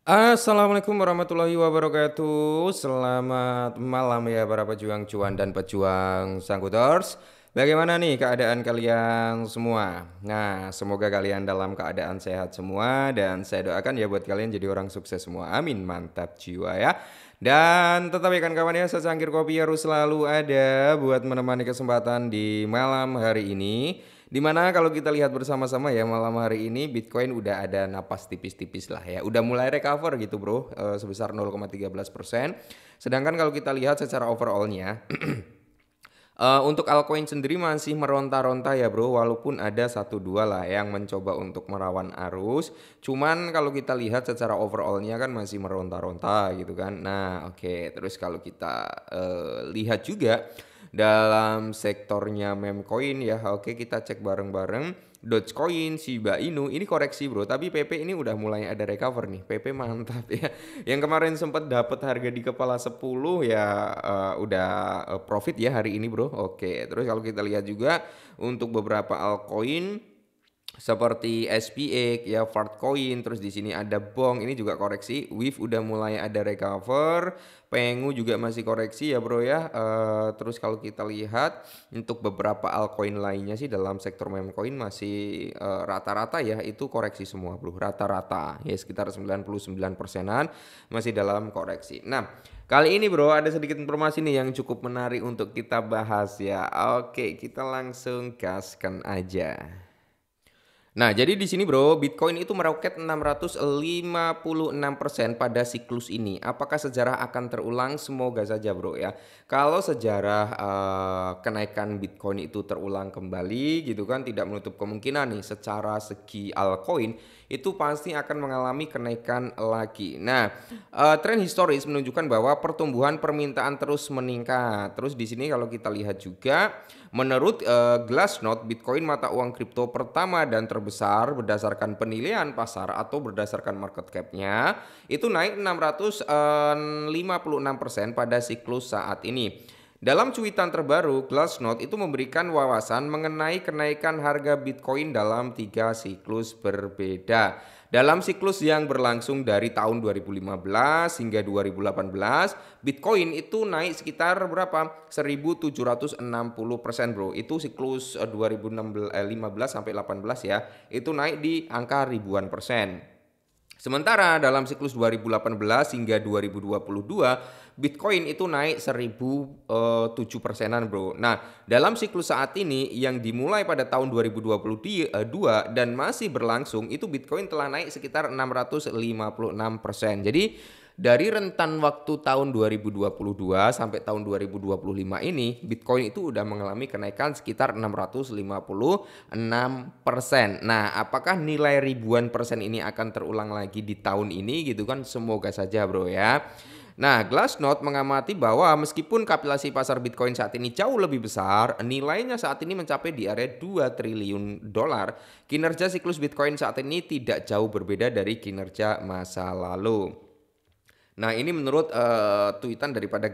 Assalamualaikum warahmatullahi wabarakatuh. Selamat malam ya para pejuang cuan dan pejuang sangkuters. Bagaimana nih keadaan kalian semua? Nah, semoga kalian dalam keadaan sehat semua dan saya doakan ya buat kalian jadi orang sukses semua. Amin, mantap jiwa ya. Dan tetap ya kawan-kawan ya, secangkir kopi harus selalu ada buat menemani kesempatan di malam hari ini. Dimana kalau kita lihat bersama-sama ya malam hari ini Bitcoin udah ada napas tipis-tipis lah ya. Udah mulai recover gitu bro, sebesar 0,13%. Sedangkan kalau kita lihat secara overallnya, untuk altcoin sendiri masih meronta-ronta ya bro. Walaupun ada satu dua lah yang mencoba untuk merawan arus. Cuman kalau kita lihat secara overallnya kan masih meronta-ronta gitu kan. Nah oke, terus kalau kita lihat juga dalam sektornya meme coin ya. Oke, kita cek bareng-bareng. Dogecoin, Shiba Inu ini koreksi bro, tapi PP ini udah mulai ada recover nih. PP mantap ya. Yang kemarin sempat dapat harga di kepala 10 ya, udah profit ya hari ini bro. Oke, terus kalau kita lihat juga untuk beberapa altcoin seperti SPX ya, Fartcoin, terus di sini ada Bong, ini juga koreksi. Wave udah mulai ada recover, Pengu juga masih koreksi ya bro ya. Terus kalau kita lihat untuk beberapa altcoin lainnya sih dalam sektor meme coin masih rata-rata ya itu koreksi semua bro, rata-rata ya sekitar 99%-an masih dalam koreksi. Nah, kali ini bro ada sedikit informasi nih yang cukup menarik untuk kita bahas ya. Oke, kita langsung gaskan aja. Nah, jadi di sini bro, Bitcoin itu meroket 656% pada siklus ini. Apakah sejarah akan terulang? Semoga saja bro ya. Kalau sejarah kenaikan Bitcoin itu terulang kembali gitu kan, tidak menutup kemungkinan nih secara segi altcoin itu pasti akan mengalami kenaikan lagi. Nah, tren historis menunjukkan bahwa pertumbuhan permintaan terus meningkat. Terus di sini kalau kita lihat juga menurut Glassnode, Bitcoin mata uang kripto pertama dan terbesar berdasarkan penilaian pasar atau berdasarkan market cap-nya itu naik 656% pada siklus saat ini. Dalam cuitan terbaru, Glassnode itu memberikan wawasan mengenai kenaikan harga Bitcoin dalam 3 siklus berbeda. Dalam siklus yang berlangsung dari tahun 2015 hingga 2018, Bitcoin itu naik sekitar berapa? 1760% bro. Itu siklus 2015 sampai 18 ya. Itu naik di angka ribuan persen. Sementara dalam siklus 2018 hingga 2022, Bitcoin itu naik 1007%-an bro. Nah, dalam siklus saat ini yang dimulai pada tahun 2022 dan masih berlangsung, itu Bitcoin telah naik sekitar 656%. Jadi dari rentan waktu tahun 2022 sampai tahun 2025 ini, Bitcoin itu udah mengalami kenaikan sekitar 656%. Nah, apakah nilai ribuan persen ini akan terulang lagi di tahun ini gitu kan? Semoga saja bro ya. Nah, Glassnode mengamati bahwa meskipun kapitalisasi pasar Bitcoin saat ini jauh lebih besar, nilainya saat ini mencapai di area 2 triliun dolar. Kinerja siklus Bitcoin saat ini tidak jauh berbeda dari kinerja masa lalu. Nah, ini menurut tweetan daripada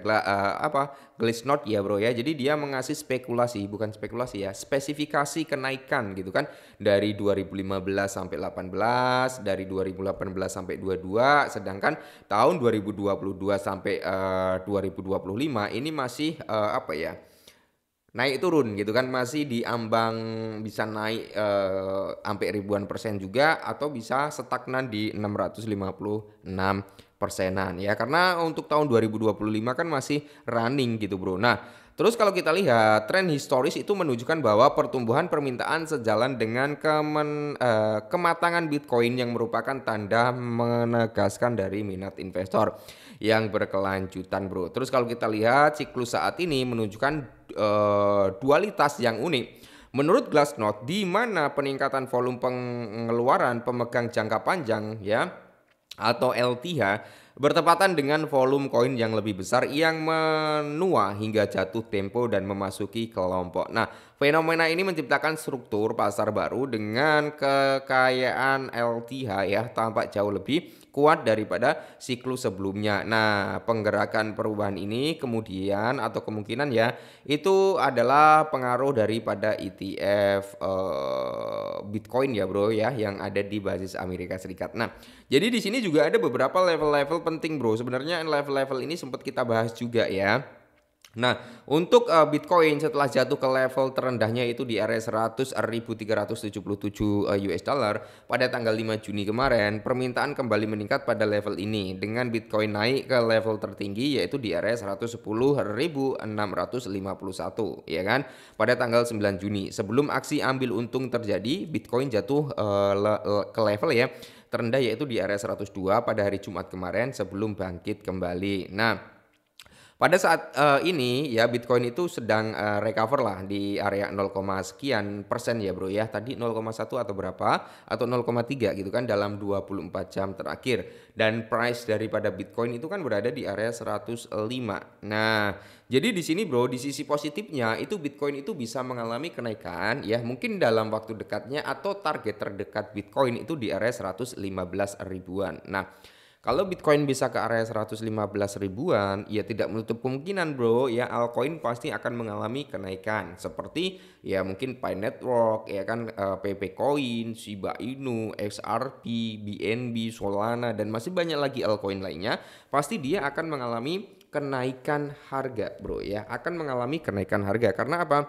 Glassnode ya bro ya. Jadi dia mengasih spekulasi, bukan spekulasi ya, spesifikasi kenaikan gitu kan. Dari 2015 sampai 18, dari 2018 sampai 22, sedangkan tahun 2022 sampai 2025 ini masih naik turun gitu kan, masih di ambang bisa naik sampai ribuan persen juga atau bisa stagnan di 656 persenan ya, karena untuk tahun 2025 kan masih running gitu bro. Nah, terus kalau kita lihat tren historis itu menunjukkan bahwa pertumbuhan permintaan sejalan dengan kematangan Bitcoin yang merupakan tanda menegaskan dari minat investor yang berkelanjutan bro. Terus kalau kita lihat siklus saat ini menunjukkan dualitas yang unik. Menurut Glassnode, di mana peningkatan volume pengeluaran pemegang jangka panjang ya atau LTH bertepatan dengan volume koin yang lebih besar yang menua hingga jatuh tempo dan memasuki kelompok. Nah, fenomena ini menciptakan struktur pasar baru dengan kekayaan LTH ya tampak jauh lebih kuat daripada siklus sebelumnya. Nah, penggerakan perubahan ini kemudian atau kemungkinan ya itu adalah pengaruh daripada ETF Bitcoin ya bro ya yang ada di basis Amerika Serikat. Nah, jadi di sini juga ada beberapa level-level penting bro. Sebenarnya level-level ini sempat kita bahas juga ya. Nah, untuk Bitcoin setelah jatuh ke level terendahnya itu di area 100.377 US dollar pada tanggal 5 Juni kemarin, permintaan kembali meningkat pada level ini dengan Bitcoin naik ke level tertinggi yaitu di area 110.651 ya kan pada tanggal 9 Juni. Sebelum aksi ambil untung terjadi, Bitcoin jatuh ke level ya terendah yaitu di area 102 pada hari Jumat kemarin sebelum bangkit kembali. Nah, pada saat ini ya Bitcoin itu sedang recover lah di area 0, sekian persen ya bro ya. Tadi 0,1 atau berapa atau 0,3 gitu kan dalam 24 jam terakhir. Dan price daripada Bitcoin itu kan berada di area 105. Nah, jadi di sini bro di sisi positifnya itu Bitcoin itu bisa mengalami kenaikan ya mungkin dalam waktu dekatnya atau target terdekat Bitcoin itu di area 115 ribuan. Nah, kalau Bitcoin bisa ke area 115 ribuan, ya tidak menutup kemungkinan bro, ya altcoin pasti akan mengalami kenaikan. Seperti ya mungkin Pi Network, ya kan PP Coin, Shiba Inu, XRP, BNB, Solana, dan masih banyak lagi altcoin lainnya. Pasti dia akan mengalami kenaikan harga bro ya, akan mengalami kenaikan harga. Karena apa?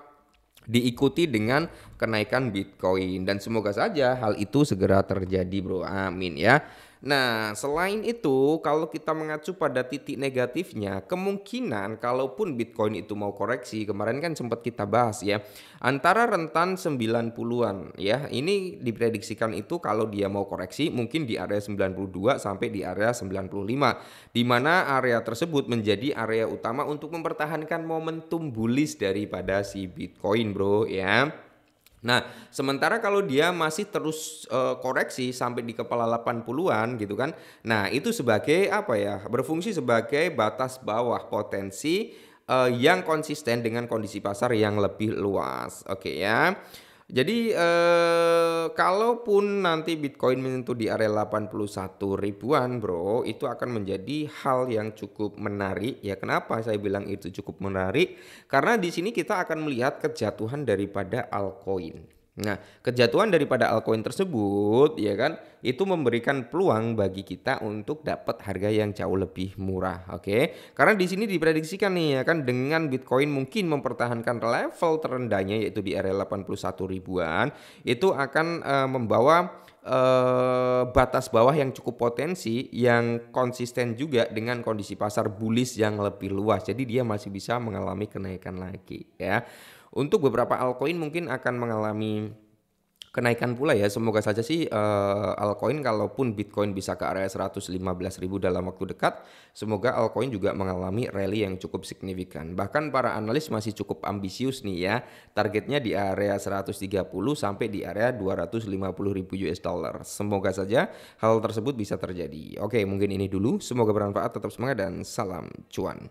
Diikuti dengan kenaikan Bitcoin dan semoga saja hal itu segera terjadi bro, amin ya. Nah, selain itu kalau kita mengacu pada titik negatifnya, kemungkinan kalaupun Bitcoin itu mau koreksi, kemarin kan sempat kita bahas ya, antara rentan 90-an ya. Ini diprediksikan itu kalau dia mau koreksi mungkin di area 92 sampai di area 95, di mana area tersebut menjadi area utama untuk mempertahankan momentum bullish daripada si Bitcoin bro ya. Nah, sementara kalau dia masih terus koreksi sampai di kepala 80-an gitu kan. Nah, itu sebagai apa ya? Berfungsi sebagai batas bawah potensi yang konsisten dengan kondisi pasar yang lebih luas. Oke ya. Jadi kalaupun nanti Bitcoin menyentuh di area 81 ribuan bro, itu akan menjadi hal yang cukup menarik ya. Kenapa saya bilang itu cukup menarik? Karena di sini kita akan melihat kejatuhan daripada altcoin. Nah, kejatuhan daripada altcoin tersebut ya kan itu memberikan peluang bagi kita untuk dapat harga yang jauh lebih murah, oke? Karena di sini diprediksikan nih ya kan dengan Bitcoin mungkin mempertahankan level terendahnya yaitu di area 81 ribuan, itu akan membawa batas bawah yang cukup potensi yang konsisten juga dengan kondisi pasar bullish yang lebih luas. Jadi dia masih bisa mengalami kenaikan lagi ya. Untuk beberapa altcoin mungkin akan mengalami kenaikan pula ya. Semoga saja sih altcoin kalaupun Bitcoin bisa ke area 115.000 dalam waktu dekat, semoga altcoin juga mengalami rally yang cukup signifikan. Bahkan para analis masih cukup ambisius nih ya. Targetnya di area 130 sampai di area 250.000 US dollar. Semoga saja hal tersebut bisa terjadi. Oke, mungkin ini dulu. Semoga bermanfaat, tetap semangat dan salam cuan.